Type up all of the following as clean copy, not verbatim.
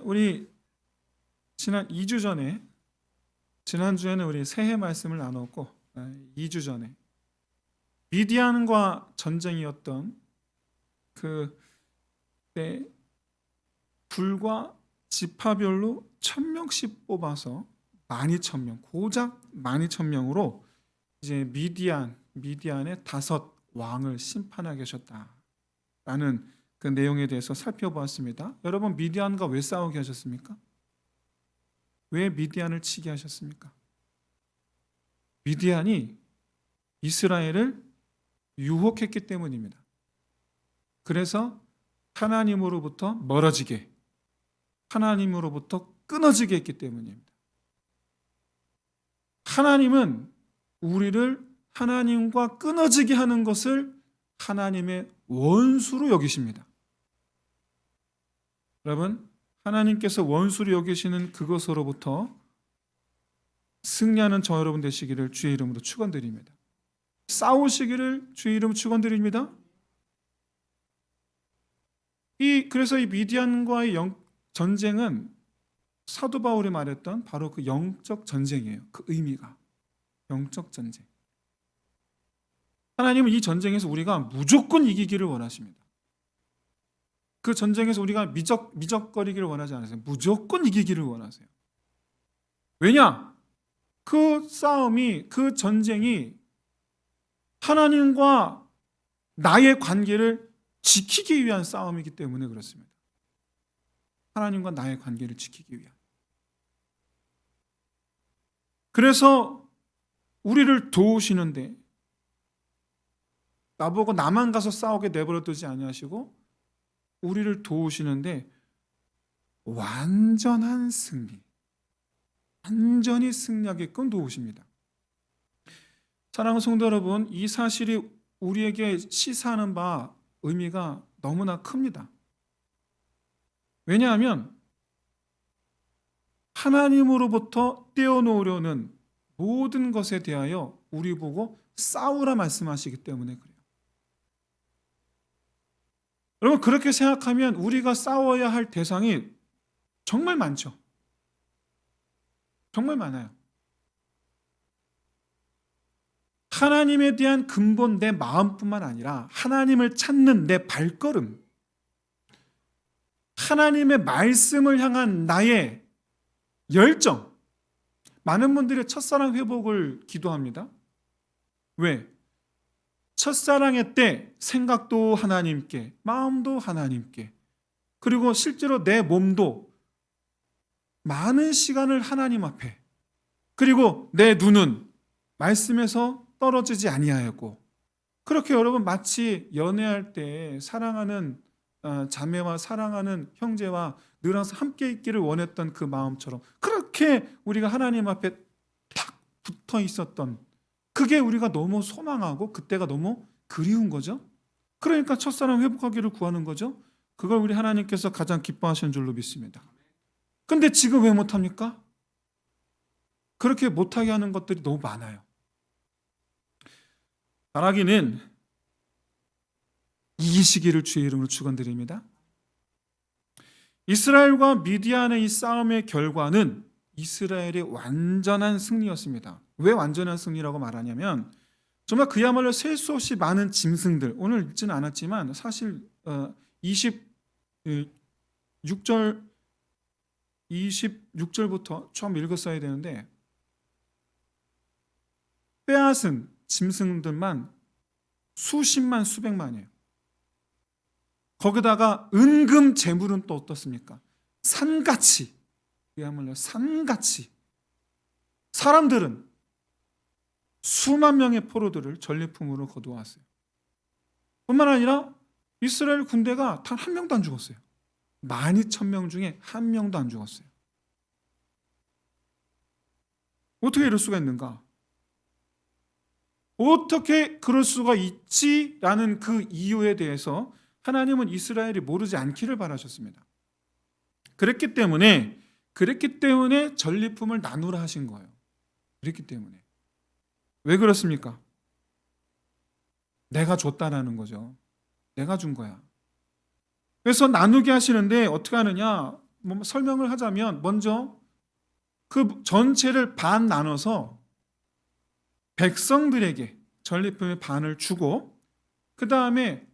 우리 지난 2주 전에, 지난주에는 우리 새해 말씀을 나눴고, 2주 전에 미디안과 전쟁이었던 그때 불과 지파별로 1000명씩 뽑아서 12,000명, 고작 12,000명으로 이제 미디안의 5 왕을 심판하게 하셨다라는 그 내용에 대해서 살펴보았습니다. 여러분, 미디안과 왜 싸우게 하셨습니까? 왜 미디안을 치게 하셨습니까? 미디안이 이스라엘을 유혹했기 때문입니다. 그래서 하나님으로부터 멀어지게, 하나님으로부터 끊어지게 했기 때문입니다. 하나님은 우리를 하나님과 끊어지게 하는 것을 하나님의 원수로 여기십니다. 여러분, 하나님께서 원수로 여기시는 그것으로부터 승리하는 저 여러분 되시기를 주의 이름으로 축원드립니다. 싸우시기를 주의 이름으로 축원드립니다. 그래서 이 미디안과의 전쟁은 사도 바울이 말했던 바로 그 영적 전쟁이에요. 그 의미가 영적 전쟁. 하나님은 이 전쟁에서 우리가 무조건 이기기를 원하십니다. 그 전쟁에서 우리가 미적거리기를 원하지 않으세요. 무조건 이기기를 원하세요. 왜냐? 그 싸움이, 그 전쟁이 하나님과 나의 관계를 지키기 위한 싸움이기 때문에 그렇습니다. 하나님과 나의 관계를 지키기 위한. 그래서 우리를 도우시는데 나보고 나만 가서 싸우게 내버려 두지 아니하시고 우리를 도우시는데 완전한 승리, 완전히 승리하게끔 도우십니다. 사랑하는 성도 여러분, 이 사실이 우리에게 시사하는 바 의미가 너무나 큽니다. 왜냐하면 하나님으로부터 떼어놓으려는 모든 것에 대하여 우리 보고 싸우라 말씀하시기 때문에 그래요. 여러분, 그렇게 생각하면 우리가 싸워야 할 대상이 정말 많죠. 정말 많아요. 하나님에 대한 근본 내 마음뿐만 아니라 하나님을 찾는 내 발걸음, 하나님의 말씀을 향한 나의 열정. 많은 분들이 첫사랑 회복을 기도합니다. 왜? 첫사랑의 때 생각도 하나님께, 마음도 하나님께, 그리고 실제로 내 몸도 많은 시간을 하나님 앞에, 그리고 내 눈은 말씀에서 떨어지지 아니하였고, 그렇게 여러분 마치 연애할 때 사랑하는 자매와 사랑하는 형제와 늘 항상 함께 있기를 원했던 그 마음처럼 그렇게 우리가 하나님 앞에 탁 붙어 있었던, 그게 우리가 너무 소망하고 그때가 너무 그리운 거죠. 그러니까 첫사랑 회복하기를 구하는 거죠. 그걸 우리 하나님께서 가장 기뻐하시는 줄로 믿습니다. 근데 지금 왜 못합니까? 그렇게 못하게 하는 것들이 너무 많아요. 바라기는 이기시기를 주의 이름으로 축원드립니다. 이스라엘과 미디안의 이 싸움의 결과는 이스라엘의 완전한 승리였습니다. 왜 완전한 승리라고 말하냐면 정말 그야말로 셀 수 없이 많은 짐승들, 오늘 읽지는 않았지만 사실 26절부터 처음 읽었어야 되는데 빼앗은 짐승들만 수십만 수백만이에요. 거기다가 은금 재물은 또 어떻습니까? 산같이, 그야말로 산같이. 사람들은 수만 명의 포로들을 전리품으로 거두어왔어요. 뿐만 아니라 이스라엘 군대가 단 한 명도 안 죽었어요. 12,000명 중에 한 명도 안 죽었어요. 어떻게 이럴 수가 있는가? 어떻게 그럴 수가 있지라는 그 이유에 대해서 하나님은 이스라엘이 모르지 않기를 바라셨습니다. 그랬기 때문에 전리품을 나누라 하신 거예요. 그랬기 때문에. 왜 그렇습니까? 내가 줬다라는 거죠. 내가 준 거야. 그래서 나누게 하시는데 어떻게 하느냐? 설명을 하자면 먼저 그 전체를 반 나눠서 백성들에게 전리품의 반을 주고 그 다음에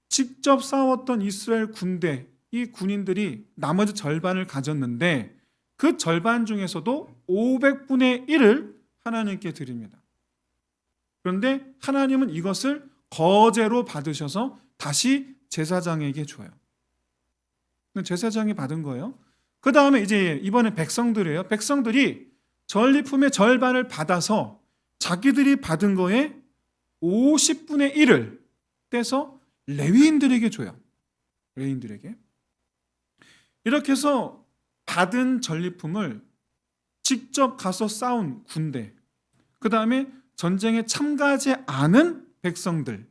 직접 싸웠던 이스라엘 군대, 이 군인들이 나머지 절반을 가졌는데 그 절반 중에서도 500분의 1을 하나님께 드립니다. 그런데 하나님은 이것을 거제로 받으셔서 다시 제사장에게 줘요. 제사장이 받은 거예요. 그 다음에 이제 이번에 백성들이에요. 백성들이 전리품의 절반을 받아서 자기들이 받은 거에 50분의 1을 떼서 레위인들에게 줘요. 레위인들에게. 이렇게 해서 받은 전리품을 직접 가서 싸운 군대, 그 다음에 전쟁에 참가하지 않은 백성들,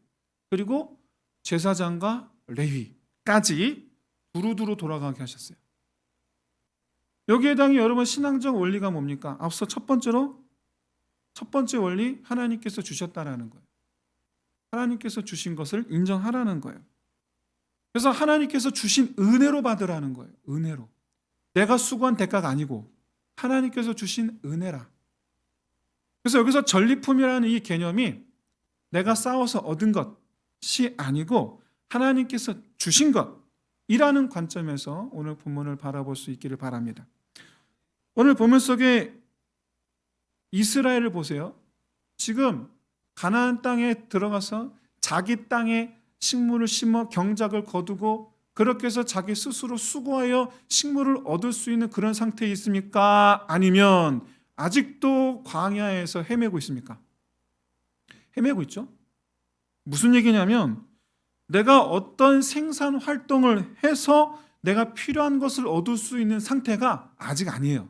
그리고 제사장과 레위까지 두루두루 돌아가게 하셨어요. 여기에 해당이 여러분 신앙적 원리가 뭡니까? 앞서 첫 번째 원리, 하나님께서 주셨다라는 거예요. 하나님께서 주신 것을 인정하라는 거예요. 그래서 하나님께서 주신 은혜로 받으라는 거예요. 은혜로. 내가 수고한 대가가 아니고 하나님께서 주신 은혜라. 그래서 여기서 전리품이라는 이 개념이 내가 싸워서 얻은 것이 아니고 하나님께서 주신 것이라는 관점에서 오늘 본문을 바라볼 수 있기를 바랍니다. 오늘 본문 속에 이스라엘을 보세요. 지금 가나안 땅에 들어가서 자기 땅에 식물을 심어 경작을 거두고 그렇게 해서 자기 스스로 수고하여 식물을 얻을 수 있는 그런 상태에 있습니까? 아니면 아직도 광야에서 헤매고 있습니까? 헤매고 있죠. 무슨 얘기냐면 내가 어떤 생산 활동을 해서 내가 필요한 것을 얻을 수 있는 상태가 아직 아니에요.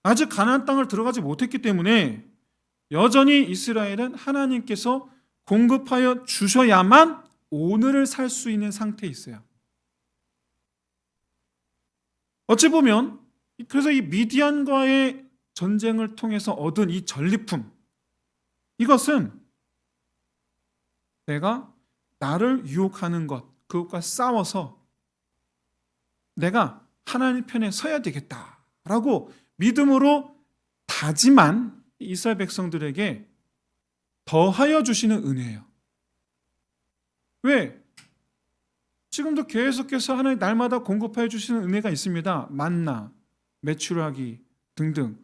아직 가나안 땅을 들어가지 못했기 때문에 여전히 이스라엘은 하나님께서 공급하여 주셔야만 오늘을 살 수 있는 상태에 있어요. 어찌 보면 그래서 이 미디안과의 전쟁을 통해서 얻은 이 전리품, 이것은 내가 나를 유혹하는 것, 그것과 싸워서 내가 하나님 편에 서야 되겠다라고 믿음으로 다짐한 이스라엘 백성들에게 더하여 주시는 은혜예요. 왜? 지금도 계속해서 하나님 날마다 공급하여 주시는 은혜가 있습니다. 만나, 메추라기 등등.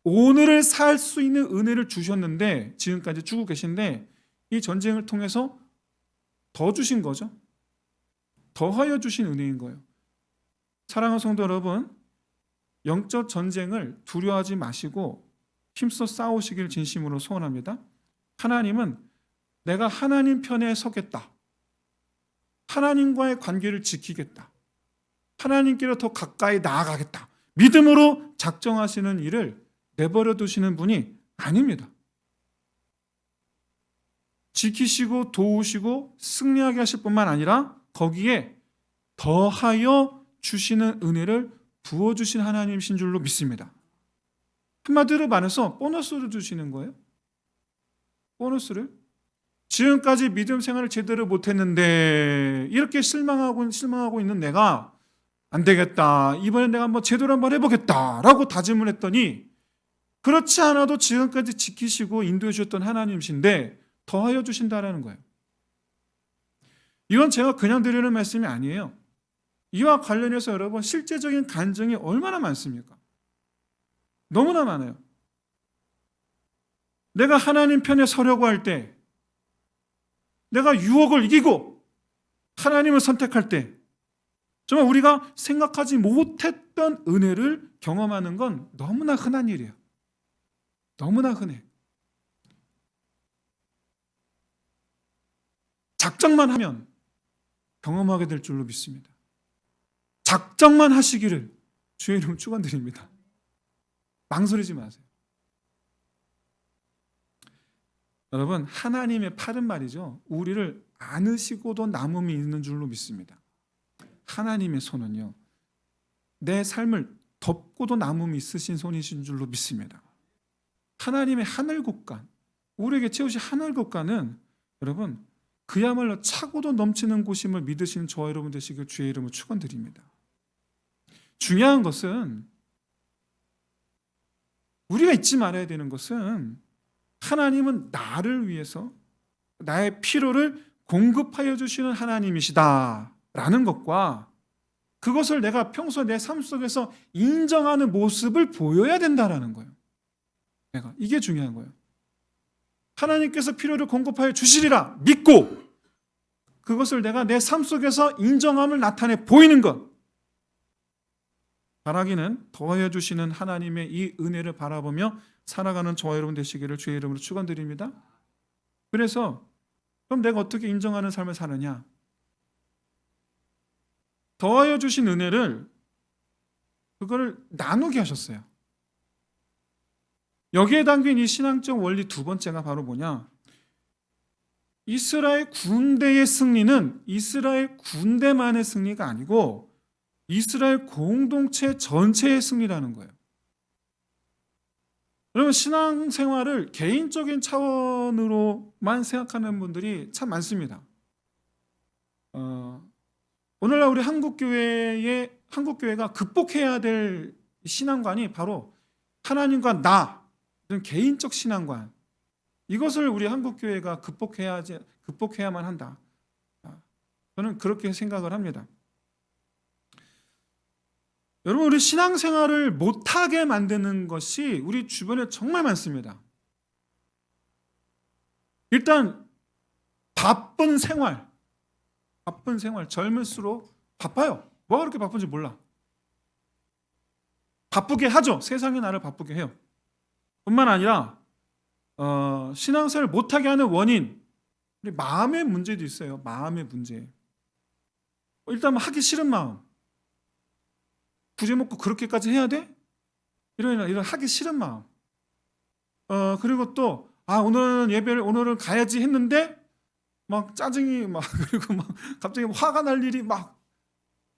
오늘을 살 수 있는 은혜를 주셨는데 지금까지 주고 계신데 이 전쟁을 통해서 더 주신 거죠. 더하여 주신 은혜인 거예요. 사랑하는 성도 여러분, 영적 전쟁을 두려워하지 마시고 힘써 싸우시길 진심으로 소원합니다. 하나님은 내가 하나님 편에 서겠다. 하나님과의 관계를 지키겠다. 하나님께로 더 가까이 나아가겠다. 믿음으로 작정하시는 일을 내버려 두시는 분이 아닙니다. 지키시고 도우시고 승리하게 하실 뿐만 아니라 거기에 더하여 주시는 은혜를 부어주신 하나님이신 줄로 믿습니다. 한마디로 말해서 보너스를 주시는 거예요. 보너스를. 지금까지 믿음 생활을 제대로 못했는데 이렇게 실망하고 있는 내가 안 되겠다. 이번엔 내가 제대로 한번 해보겠다라고 다짐을 했더니 그렇지 않아도 지금까지 지키시고 인도해 주셨던 하나님이신데 더하여 주신다라는 거예요. 이건 제가 그냥 드리는 말씀이 아니에요. 이와 관련해서 여러분 실제적인 간증이 얼마나 많습니까? 너무나 많아요. 내가 하나님 편에 서려고 할 때, 내가 유혹을 이기고 하나님을 선택할 때 정말 우리가 생각하지 못했던 은혜를 경험하는 건 너무나 흔한 일이에요. 너무나 흔해. 작정만 하면 경험하게 될 줄로 믿습니다. 작정만 하시기를 주의 이름 축원드립니다. 망설이지 마세요. 여러분, 하나님의 팔은 말이죠. 우리를 안으시고도 남음이 있는 줄로 믿습니다. 하나님의 손은요, 내 삶을 덮고도 남음이 있으신 손이신 줄로 믿습니다. 하나님의 하늘 곳간, 우리에게 채우신 하늘 곳간은 여러분, 그야말로 차고도 넘치는 곳임을 믿으시는 저와 여러분 되시길 주의 이름으로 축원드립니다. 중요한 것은, 우리가 잊지 말아야 되는 것은, 하나님은 나를 위해서 나의 필요를 공급하여 주시는 하나님이시다라는 것과, 그것을 내가 평소 내 삶 속에서 인정하는 모습을 보여야 된다라는 거예요. 이게 중요한 거예요. 하나님께서 필요를 공급하여 주시리라 믿고, 그것을 내가 내 삶 속에서 인정함을 나타내 보이는 것, 바라기는 더하여 주시는 하나님의 이 은혜를 바라보며 살아가는 저와 여러분 되시기를 주의 이름으로 축원드립니다. 그래서 그럼 내가 어떻게 인정하는 삶을 사느냐? 더하여 주신 은혜를, 그거를 나누게 하셨어요. 여기에 담긴 이 신앙적 원리 두 번째가 바로 뭐냐? 이스라엘 군대의 승리는 이스라엘 군대만의 승리가 아니고 이스라엘 공동체 전체의 승리라는 거예요. 여러분, 신앙생활을 개인적인 차원으로만 생각하는 분들이 참 많습니다. 오늘날 우리 한국교회가 극복해야 될 신앙관이 바로 하나님과 나, 이런 개인적 신앙관, 이것을 우리 한국교회가 극복해야만 한다. 저는 그렇게 생각을 합니다. 여러분, 우리 신앙생활을 못하게 만드는 것이 우리 주변에 정말 많습니다. 일단 바쁜 생활, 젊을수록 바빠요. 뭐가 그렇게 바쁜지 몰라. 바쁘게 하죠. 세상이 나를 바쁘게 해요. 뿐만 아니라 신앙생활을 못하게 하는 원인, 우리 마음의 문제도 있어요. 마음의 문제. 일단 하기 싫은 마음. 굳이 먹고 그렇게까지 해야 돼? 이런 하기 싫은 마음. 그리고 또 오늘은 가야지 했는데 막 짜증이 그리고 갑자기 화가 날 일이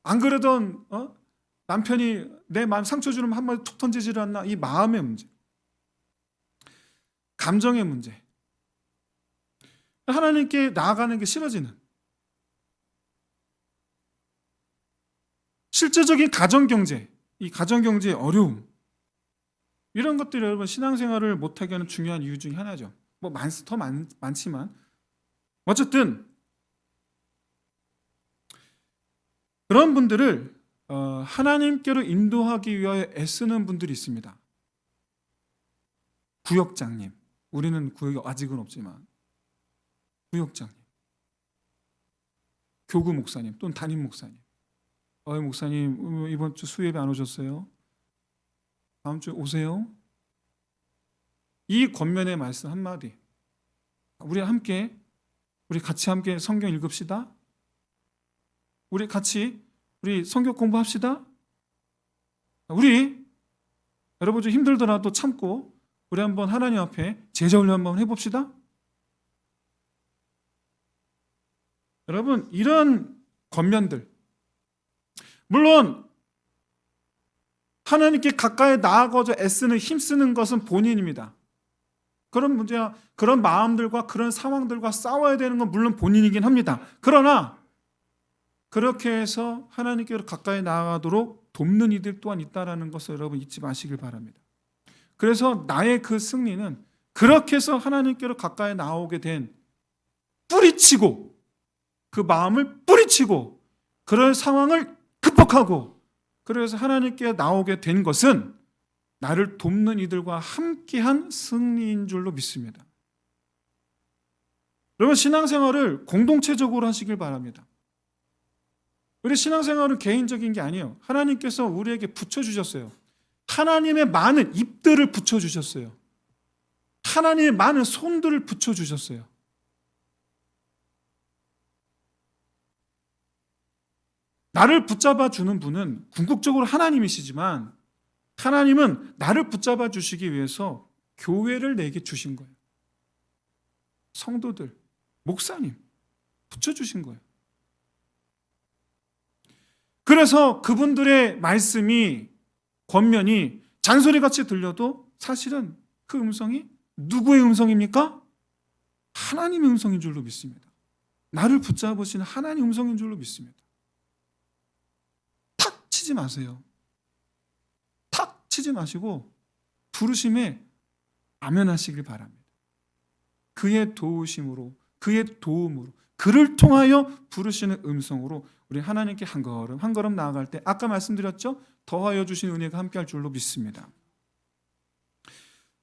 안 그러던 남편이 내 마음 상처 주면 한마디 툭 던지지를 않나? 이 마음의 문제. 감정의 문제. 하나님께 나아가는 게 싫어지는, 실제적인 가정경제, 이 가정경제의 어려움, 이런 것들이 여러분 신앙생활을 못하게 하는 중요한 이유 중에 하나죠. 더 많지만 어쨌든 그런 분들을 하나님께로 인도하기 위하여 애쓰는 분들이 있습니다. 구역장님, 우리는 구역이 아직은 없지만 구역장님, 교구 목사님 또는 담임 목사님, 목사님 이번 주 수요예배 안 오셨어요? 다음 주에 오세요. 이 권면의 말씀 한마디, 우리 같이 함께 성경 읽읍시다. 우리 성경 공부합시다. 여러분 좀 힘들더라도 참고 우리 한번 하나님 앞에 제자 훈련 한번 해봅시다. 여러분, 이런 권면들, 물론 하나님께 가까이 나아가서 애쓰는, 힘쓰는 것은 본인입니다. 그런 문제야, 그런 마음들과 그런 상황들과 싸워야 되는 건 물론 본인이긴 합니다. 그러나 그렇게 해서 하나님께로 가까이 나아가도록 돕는 이들 또한 있다는 것을 여러분 잊지 마시길 바랍니다. 그래서 나의 그 승리는 그렇게 해서 하나님께로 가까이 나오게 된, 뿌리치고, 그 마음을 뿌리치고 그런 상황을 극복하고, 그래서 하나님께 나오게 된 것은 나를 돕는 이들과 함께한 승리인 줄로 믿습니다. 여러분, 신앙생활을 공동체적으로 하시길 바랍니다. 우리 신앙생활은 개인적인 게 아니에요. 하나님께서 우리에게 붙여주셨어요. 하나님의 많은 입들을 붙여주셨어요. 하나님의 많은 손들을 붙여주셨어요. 나를 붙잡아 주는 분은 궁극적으로 하나님이시지만, 하나님은 나를 붙잡아 주시기 위해서 교회를 내게 주신 거예요. 성도들, 목사님 붙여주신 거예요. 그래서 그분들의 말씀이, 권면이 잔소리같이 들려도 사실은 그 음성이 누구의 음성입니까? 하나님의 음성인 줄로 믿습니다. 나를 붙잡으시는 하나님 음성인 줄로 믿습니다. 탁 치지 마세요. 탁 치지 마시고 부르심에 아멘하시길 바랍니다. 그의 도우심으로, 그의 도움으로, 그를 통하여 부르시는 음성으로 우리 하나님께 한 걸음 한 걸음 나아갈 때 아까 말씀드렸죠? 더하여 주신 은혜가 함께할 줄로 믿습니다.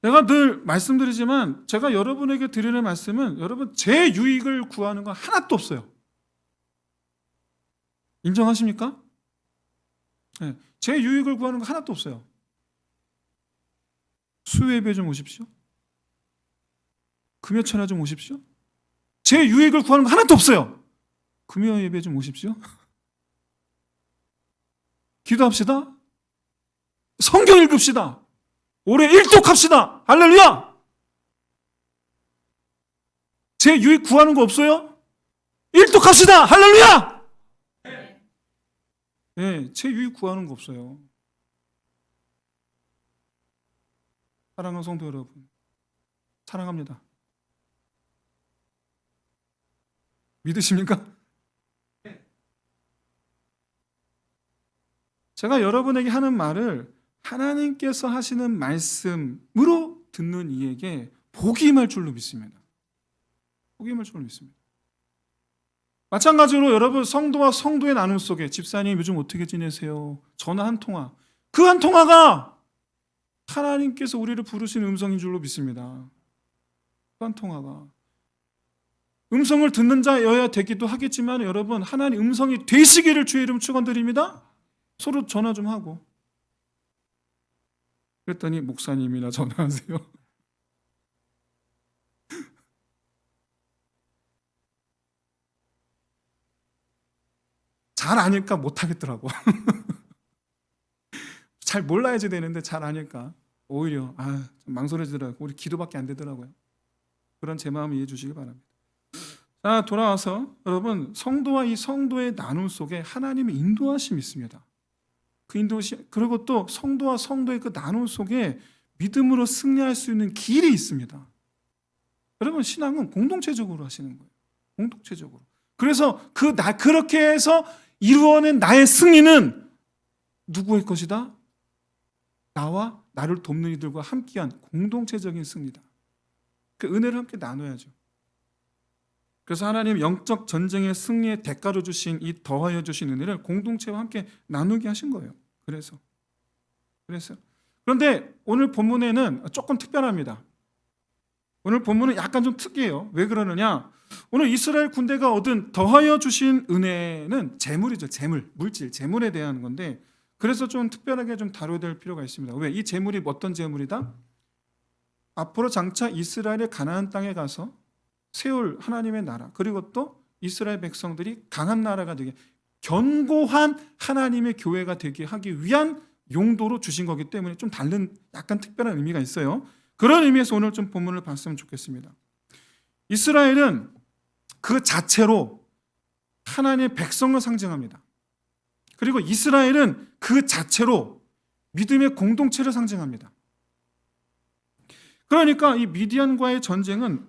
내가 늘 말씀드리지만 제가 여러분에게 드리는 말씀은 여러분 제 유익을 구하는 건 하나도 없어요. 인정하십니까? 네, 제 유익을 구하는 거 하나도 없어요. 수요예배 좀 오십시오. 금요천하 좀 오십시오. 제 유익을 구하는 거 하나도 없어요. 금요예배 좀 오십시오. 기도합시다. 성경 읽읍시다. 올해 일독합시다. 할렐루야. 제 유익 구하는 거 없어요? 일독합시다. 할렐루야. 네, 제 유익 구하는 거 없어요. 사랑하는 성도 여러분, 사랑합니다. 믿으십니까? 제가 여러분에게 하는 말을 하나님께서 하시는 말씀으로 듣는 이에게 복이 임할 줄로 믿습니다. 복이 임할 줄로 믿습니다. 마찬가지로 여러분 성도와 성도의 나눔 속에 집사님 요즘 어떻게 지내세요? 전화 한 통화. 그 한 통화가 하나님께서 우리를 부르신 음성인 줄로 믿습니다. 그 한 통화가. 음성을 듣는 자여야 되기도 하겠지만 여러분 하나님 음성이 되시기를 주의 이름 축원드립니다. 서로 전화 좀 하고. 그랬더니 목사님이나 전화하세요. 잘 아니까 못하겠더라고. 잘 몰라야지 되는데 잘 아니까 오히려 좀 망설여지더라고요. 우리 기도밖에 안 되더라고요. 그런 제 마음 이해해 주시기 바랍니다. 자, 돌아와서 여러분 성도와 이 성도의 나눔 속에 하나님의 인도하심이 있습니다. 그 인도하심, 그리고 또 성도와 성도의 그 나눔 속에 믿음으로 승리할 수 있는 길이 있습니다. 여러분 신앙은 공동체적으로 하시는 거예요. 공동체적으로. 그래서 그렇게 해서 이루어낸 나의 승리는 누구의 것이다? 나와 나를 돕는 이들과 함께한 공동체적인 승리다. 그 은혜를 함께 나눠야죠. 그래서 하나님 영적 전쟁의 승리의 대가로 주신 이 더하여 주신 은혜를 공동체와 함께 나누게 하신 거예요. 그래서 그런데 오늘 본문에는 조금 특별합니다. 오늘 본문은 약간 좀 특이해요. 왜 그러느냐? 오늘 이스라엘 군대가 얻은 더하여 주신 은혜는 재물이죠. 재물, 물질, 재물에 대한 건데 그래서 좀 특별하게 좀 다뤄야 될 필요가 있습니다. 왜? 이 재물이 어떤 재물이다? 앞으로 장차 이스라엘의 가나안 땅에 가서 세울 하나님의 나라, 그리고 또 이스라엘 백성들이 강한 나라가 되게 견고한 하나님의 교회가 되게 하기 위한 용도로 주신 거기 때문에 좀 다른 약간 특별한 의미가 있어요. 그런 의미에서 오늘 좀 본문을 봤으면 좋겠습니다. 이스라엘은 그 자체로 하나님의 백성을 상징합니다. 그리고 이스라엘은 그 자체로 믿음의 공동체를 상징합니다. 그러니까 이 미디안과의 전쟁은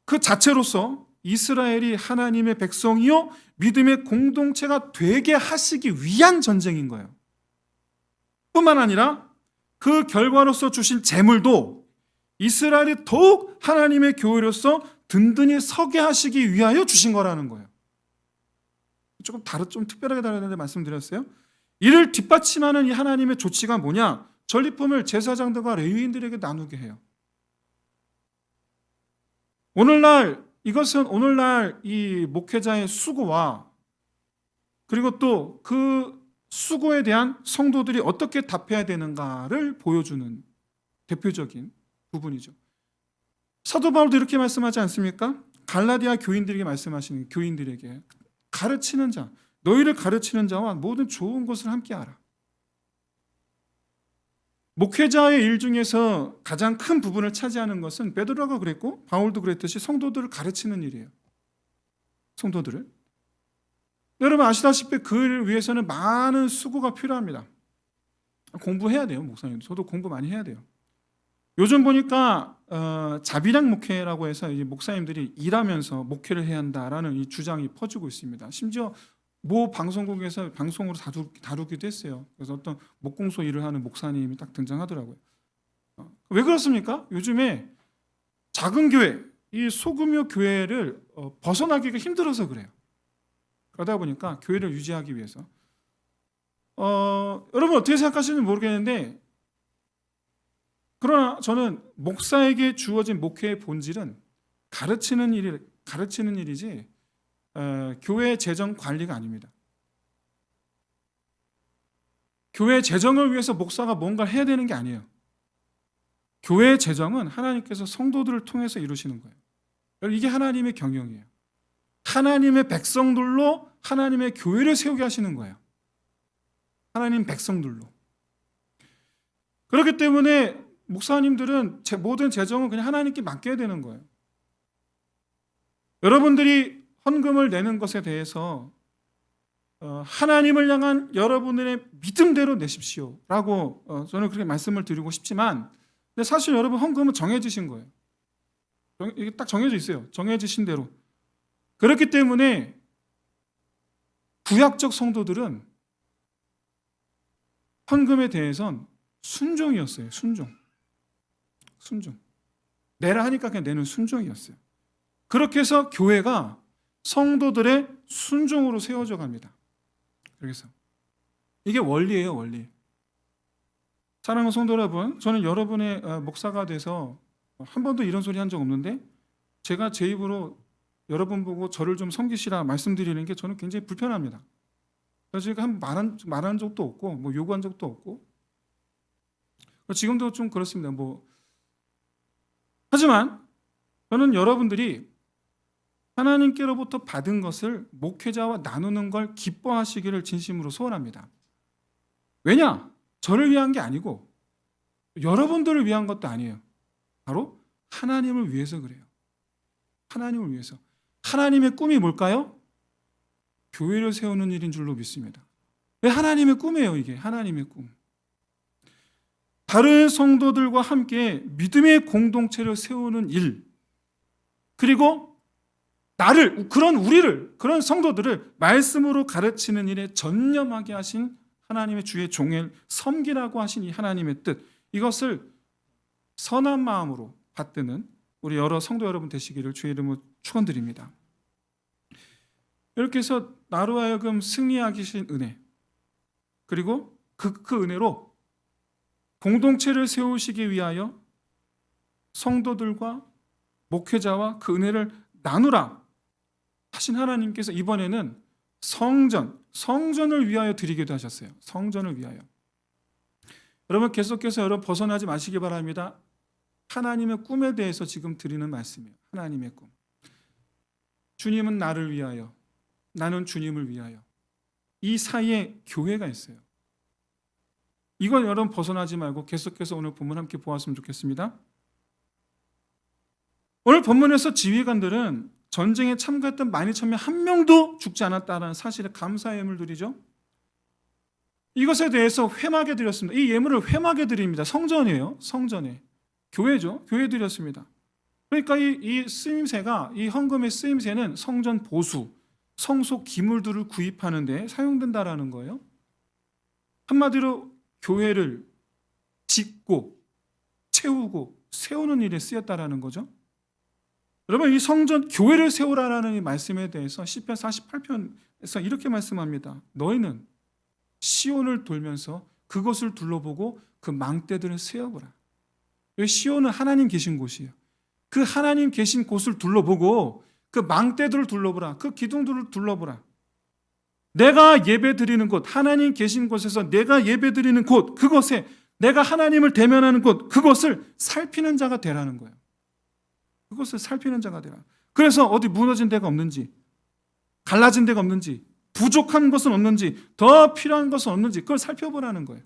그 자체로서 이스라엘이 하나님의 백성이요 믿음의 공동체가 되게 하시기 위한 전쟁인 거예요. 뿐만 아니라 그 결과로서 주신 재물도 이스라엘이 더욱 하나님의 교회로서 든든히 서게 하시기 위하여 주신 거라는 거예요. 좀 특별하게 다르는데 말씀드렸어요. 이를 뒷받침하는 이 하나님의 조치가 뭐냐? 전리품을 제사장들과 레위인들에게 나누게 해요. 이것은 오늘날 이 목회자의 수고와 그리고 또 그 수고에 대한 성도들이 어떻게 답해야 되는가를 보여주는 대표적인 부분이죠. 사도 바울도 이렇게 말씀하지 않습니까? 갈라디아 교인들에게 말씀하시는 교인들에게 가르치는 자, 너희를 가르치는 자와 모든 좋은 것을 함께 하라. 목회자의 일 중에서 가장 큰 부분을 차지하는 것은 베드로가 그랬고 바울도 그랬듯이 성도들을 가르치는 일이에요. 성도들을. 여러분 아시다시피 그를 위해서는 많은 수고가 필요합니다. 공부해야 돼요. 목사님. 저도 공부 많이 해야 돼요. 요즘 보니까 자비량 목회라고 해서 이 목사님들이 일하면서 목회를 해야 한다라는 이 주장이 퍼지고 있습니다. 심지어 모 방송국에서 방송으로 다루기도 했어요. 그래서 어떤 목공소 일을 하는 목사님이 딱 등장하더라고요. 왜 그렇습니까? 요즘에 작은 교회, 이 소규모 교회를 벗어나기가 힘들어서 그래요. 그러다 보니까 교회를 유지하기 위해서. 여러분 어떻게 생각하시는지 모르겠는데, 그러나 저는 목사에게 주어진 목회의 본질은 가르치는 일이지 교회 재정 관리가 아닙니다. 교회 재정을 위해서 목사가 뭔가를 해야 되는 게 아니에요. 교회 재정은 하나님께서 성도들을 통해서 이루시는 거예요. 이게 하나님의 경영이에요. 하나님의 백성들로 하나님의 교회를 세우게 하시는 거예요. 하나님 백성들로. 그렇기 때문에 목사님들은 모든 재정은 그냥 하나님께 맡겨야 되는 거예요. 여러분들이 헌금을 내는 것에 대해서 하나님을 향한 여러분의 믿음대로 내십시오 라고 저는 그렇게 말씀을 드리고 싶지만, 근데 사실 여러분 헌금은 정해지신 거예요. 이게 딱 정해져 있어요. 정해지신 대로. 그렇기 때문에 구약적 성도들은 헌금에 대해선 순종이었어요. 순종. 내라 하니까 그냥 내는 순종이었어요. 그렇게 해서 교회가 성도들의 순종으로 세워져 갑니다. 그래서 이게 원리예요, 원리. 사랑하는 성도 여러분, 저는 여러분의 목사가 돼서 한 번도 이런 소리 한 적 없는데, 제가 제 입으로 여러분 보고 저를 좀 섬기시라 말씀드리는 게 저는 굉장히 불편합니다. 그래서 제가 말한 적도 없고, 뭐 요구한 적도 없고, 지금도 좀 그렇습니다. 하지만 저는 여러분들이 하나님께로부터 받은 것을 목회자와 나누는 걸 기뻐하시기를 진심으로 소원합니다. 왜냐? 저를 위한 게 아니고 여러분들을 위한 것도 아니에요. 바로 하나님을 위해서 그래요. 하나님을 위해서. 하나님의 꿈이 뭘까요? 교회를 세우는 일인 줄로 믿습니다. 왜 하나님의 꿈이에요, 이게? 하나님의 꿈. 다른 성도들과 함께 믿음의 공동체를 세우는 일, 그리고 그런 성도들을 말씀으로 가르치는 일에 전념하게 하신 하나님의 주의 종을 섬기라고 하신 이 하나님의 뜻, 이것을 선한 마음으로 받드는 우리 여러 성도 여러분 되시기를 주의 이름으로 축원드립니다. 이렇게 해서 나로 하여금 승리하게 하신 은혜, 그리고 그 은혜로 공동체를 세우시기 위하여 성도들과 목회자와 그 은혜를 나누라 하신 하나님께서 이번에는 성전을 위하여 드리기도 하셨어요. 성전을 위하여. 여러분 계속해서 여러분 벗어나지 마시기 바랍니다. 하나님의 꿈에 대해서 지금 드리는 말씀이에요. 하나님의 꿈. 주님은 나를 위하여, 나는 주님을 위하여. 이 사이에 교회가 있어요. 이건 여러분 벗어나지 말고 계속해서 오늘 본문 함께 보았으면 좋겠습니다. 오늘 본문에서 지휘관들은 전쟁에 참가했던 12,000명 한 명도 죽지 않았다는 사실에 감사의 예물을 드리죠. 이것에 대해서 회막에 드렸습니다. 이 예물을 회막에 드립니다. 성전이에요. 성전에. 교회죠. 교회에 드렸습니다. 그러니까 이 쓰임새가, 이 헌금의 쓰임새는 성전 보수, 성소 기물들을 구입하는 데 사용된다라는 거예요. 한마디로 교회를 짓고 채우고 세우는 일에 쓰였다라는 거죠. 여러분 이 성전 교회를 세우라라는 이 말씀에 대해서 시편 48편에서 이렇게 말씀합니다. 너희는 시온을 돌면서 그것을 둘러보고 그 망대들을 세어보라. 시온은 하나님 계신 곳이에요. 그 하나님 계신 곳을 둘러보고 그 망대들을 둘러보라. 그 기둥들을 둘러보라. 내가 예배드리는 곳, 하나님 계신 곳에서 내가 예배드리는 곳, 그곳에 내가 하나님을 대면하는 곳, 그것을 살피는 자가 되라는 거예요. 그것을 살피는 자가 되라. 그래서 어디 무너진 데가 없는지, 갈라진 데가 없는지, 부족한 것은 없는지, 더 필요한 것은 없는지 그걸 살펴보라는 거예요.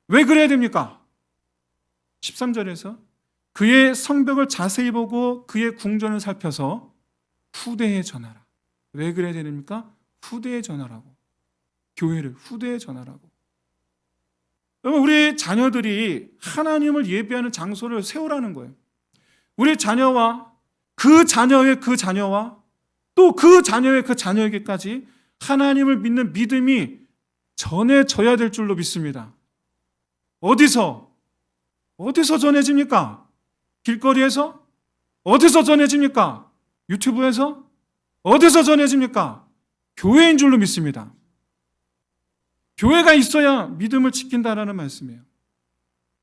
왜 그래야 됩니까? 13절에서 그의 성벽을 자세히 보고 그의 궁전을 살펴서 후대에 전하라. 왜 그래야 됩니까? 후대에 전하라고. 교회를 후대에 전하라고. 여러분, 우리 자녀들이 하나님을 예배하는 장소를 세우라는 거예요. 우리 자녀와 그 자녀의 그 자녀와 또 그 자녀의 그 자녀에게까지 하나님을 믿는 믿음이 전해져야 될 줄로 믿습니다. 어디서 전해집니까? 길거리에서? 어디서 전해집니까? 유튜브에서? 어디서 전해집니까? 교회인 줄로 믿습니다. 교회가 있어야 믿음을 지킨다라는 말씀이에요.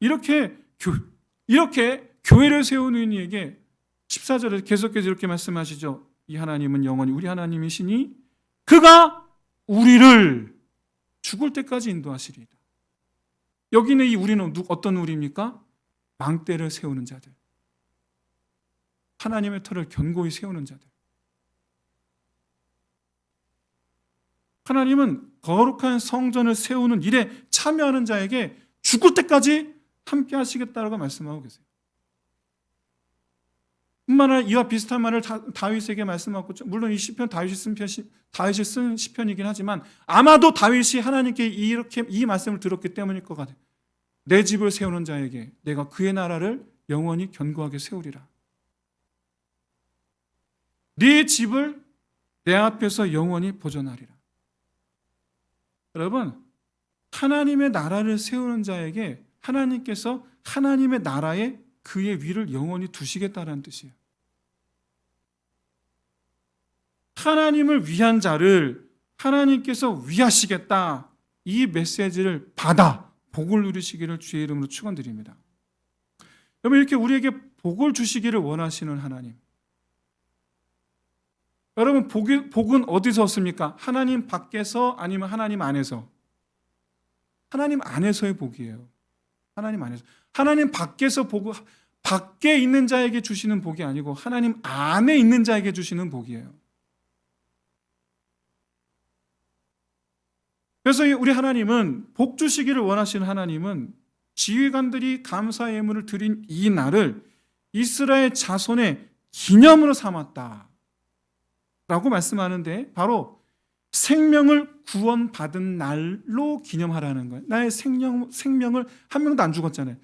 이렇게 교회를 세우는 이에게 14절에 계속해서 이렇게 말씀하시죠. 이 하나님은 영원히 우리 하나님이시니 그가 우리를 죽을 때까지 인도하시리이다. 여기는 이 우리는 어떤 우리입니까? 망대를 세우는 자들, 하나님의 터를 견고히 세우는 자들. 하나님은 거룩한 성전을 세우는 일에 참여하는 자에게 죽을 때까지 함께 하시겠다라고 말씀하고 계세요. 뿐만 아니라 이와 비슷한 말을 다윗에게 말씀하고, 물론 이 시편 다윗이 쓴 시편이긴 하지만 아마도 다윗이 하나님께 이렇게 이 말씀을 들었기 때문일 것 같아요. 내 집을 세우는 자에게 내가 그의 나라를 영원히 견고하게 세우리라. 네 집을 내 앞에서 영원히 보존하리라. 여러분, 하나님의 나라를 세우는 자에게 하나님께서 하나님의 나라에 그의 위를 영원히 두시겠다는 뜻이에요. 하나님을 위한 자를 하나님께서 위하시겠다, 이 메시지를 받아 복을 누리시기를 주의 이름으로 축원드립니다. 여러분, 이렇게 우리에게 복을 주시기를 원하시는 하나님, 여러분, 복은 어디서 얻습니까? 하나님 밖에서 아니면 하나님 안에서? 하나님 안에서의 복이에요. 하나님 안에서. 하나님 밖에서 밖에 있는 자에게 주시는 복이 아니고 하나님 안에 있는 자에게 주시는 복이에요. 그래서 우리 하나님은, 복 주시기를 원하시는 하나님은 지휘관들이 감사 예물을 드린 이 날을 이스라엘 자손의 기념으로 삼았다 라고 말씀하는데, 바로 생명을 구원받은 날로 기념하라는 거예요. 나의 생명을 한 명도 안 죽었잖아요.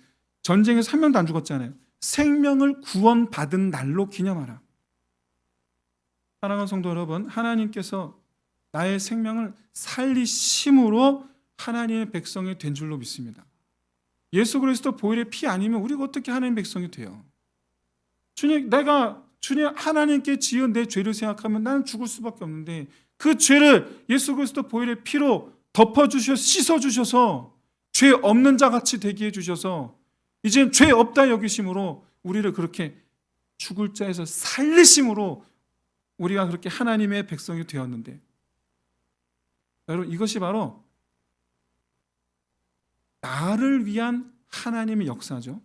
전쟁에서 한 명도 안 죽었잖아요. 생명을 구원받은 날로 기념하라. 사랑하는 성도 여러분, 하나님께서 나의 생명을 살리심으로 하나님의 백성이 된 줄로 믿습니다. 예수 그리스도 보혈의 피 아니면 우리가 어떻게 하나님의 백성이 돼요? 주님, 하나님께 지은 내 죄를 생각하면 나는 죽을 수밖에 없는데, 그 죄를 예수 그리스도 보혈의 피로 덮어주셔서 씻어주셔서 죄 없는 자 같이 되게 해주셔서 이제 죄 없다 여기심으로 우리를 그렇게 죽을 자에서 살리심으로 우리가 그렇게 하나님의 백성이 되었는데, 여러분, 이것이 바로 나를 위한 하나님의 역사죠.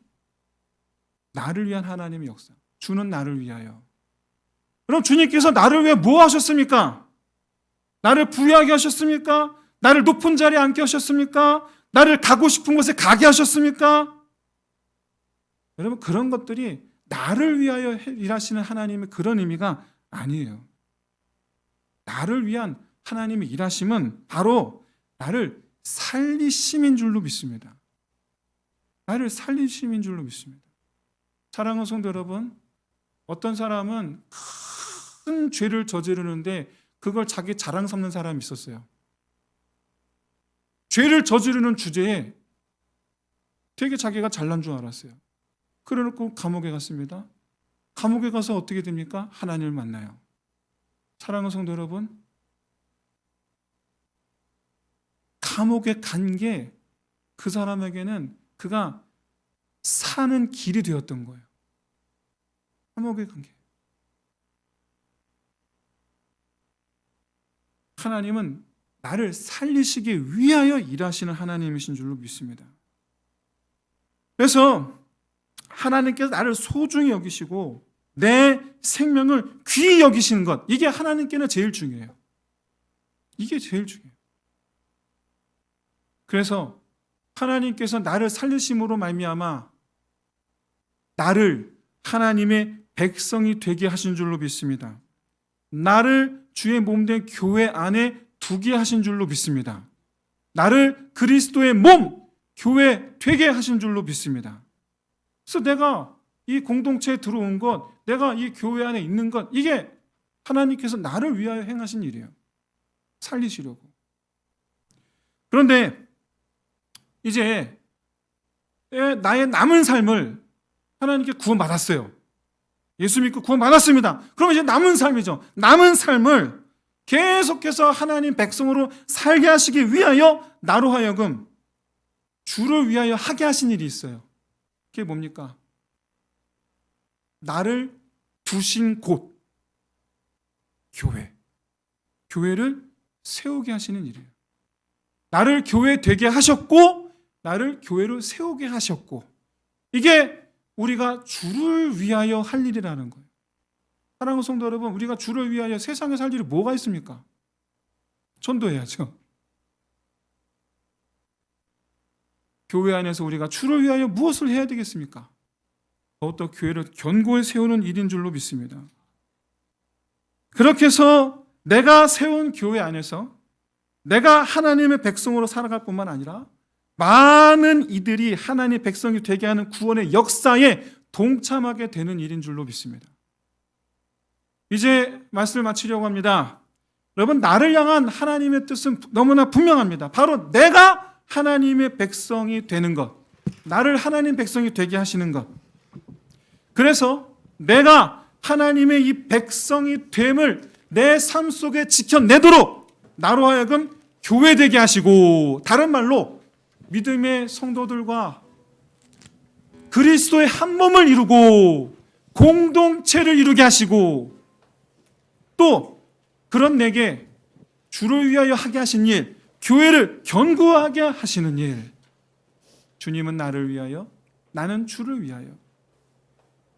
나를 위한 하나님의 역사. 주는 나를 위하여. 그럼 주님께서 나를 위해 뭐 하셨습니까? 나를 부유하게 하셨습니까? 나를 높은 자리에 앉게 하셨습니까? 나를 가고 싶은 곳에 가게 하셨습니까? 여러분, 그런 것들이 나를 위하여 일하시는 하나님의 그런 의미가 아니에요. 나를 위한 하나님의 일하심은 바로 나를 살리심인 줄로 믿습니다. 나를 살리심인 줄로 믿습니다. 사랑하는 성도 여러분, 어떤 사람은 큰 죄를 저지르는데 그걸 자기 자랑 삼는 사람이 있었어요. 죄를 저지르는 주제에 되게 자기가 잘난 줄 알았어요. 그래놓고 감옥에 갔습니다. 감옥에 가서 어떻게 됩니까? 하나님을 만나요. 사랑하는 성도 여러분, 감옥에 간 게 그 사람에게는 그가 사는 길이 되었던 거예요. 감옥에 간 게. 하나님은 나를 살리시기 위하여 일하시는 하나님이신 줄로 믿습니다. 그래서 하나님께서 나를 소중히 여기시고 내 생명을 귀히 여기시는 것, 이게 하나님께는 제일 중요해요. 이게 제일 중요해요. 그래서 하나님께서 나를 살리심으로 말미암아 나를 하나님의 백성이 되게 하신 줄로 믿습니다. 나를 주의 몸된 교회 안에 두게 하신 줄로 믿습니다. 나를 그리스도의 몸, 교회 되게 하신 줄로 믿습니다. 그래서 내가 이 공동체에 들어온 것, 내가 이 교회 안에 있는 것, 이게 하나님께서 나를 위하여 행하신 일이에요. 살리시려고. 그런데 이제 나의 남은 삶을 하나님께 구원받았어요. 예수 믿고 구원받았습니다. 그럼 이제 남은 삶이죠. 남은 삶을 계속해서 하나님 백성으로 살게 하시기 위하여 나로 하여금 주를 위하여 하게 하신 일이 있어요. 그게 뭡니까? 나를 두신 곳, 교회를 세우게 하시는 일이에요. 나를 교회 되게 하셨고 나를 교회로 세우게 하셨고, 이게 우리가 주를 위하여 할 일이라는 거예요. 사랑하는 성도 여러분, 우리가 주를 위하여 세상에 살 일이 뭐가 있습니까? 전도해야죠. 교회 안에서 우리가 주를 위하여 무엇을 해야 되겠습니까? 더욱더 교회를 견고히 세우는 일인 줄로 믿습니다. 그렇게 해서 내가 세운 교회 안에서 내가 하나님의 백성으로 살아갈 뿐만 아니라 많은 이들이 하나님의 백성이 되게 하는 구원의 역사에 동참하게 되는 일인 줄로 믿습니다. 이제 말씀을 마치려고 합니다. 여러분, 나를 향한 하나님의 뜻은 너무나 분명합니다. 바로 내가 하나님의 백성이 되는 것, 나를 하나님 백성이 되게 하시는 것. 그래서 내가 하나님의 이 백성이 됨을 내 삶 속에 지켜내도록 나로 하여금 교회되게 하시고, 다른 말로 믿음의 성도들과 그리스도의 한 몸을 이루고 공동체를 이루게 하시고, 또 그런 내게 주를 위하여 하게 하신 일, 교회를 견고하게 하시는 일. 주님은 나를 위하여, 나는 주를 위하여.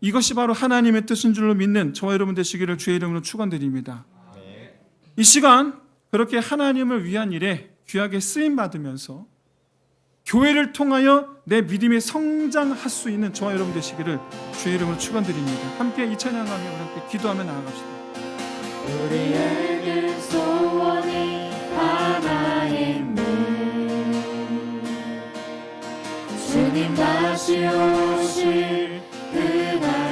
이것이 바로 하나님의 뜻인 줄로 믿는 저와 여러분 되시기를 주의 이름으로 축원드립니다. 이 시간 그렇게 하나님을 위한 일에 귀하게 쓰임 받으면서 교회를 통하여 내 믿음이 성장할 수 있는 저와 여러분 되시기를 주의 이름으로 축원드립니다. 함께 이 찬양하며 우리 함께 기도하며 나아갑시다. 우리에게 소원이 하나 있네. 주님 다시 오실 그날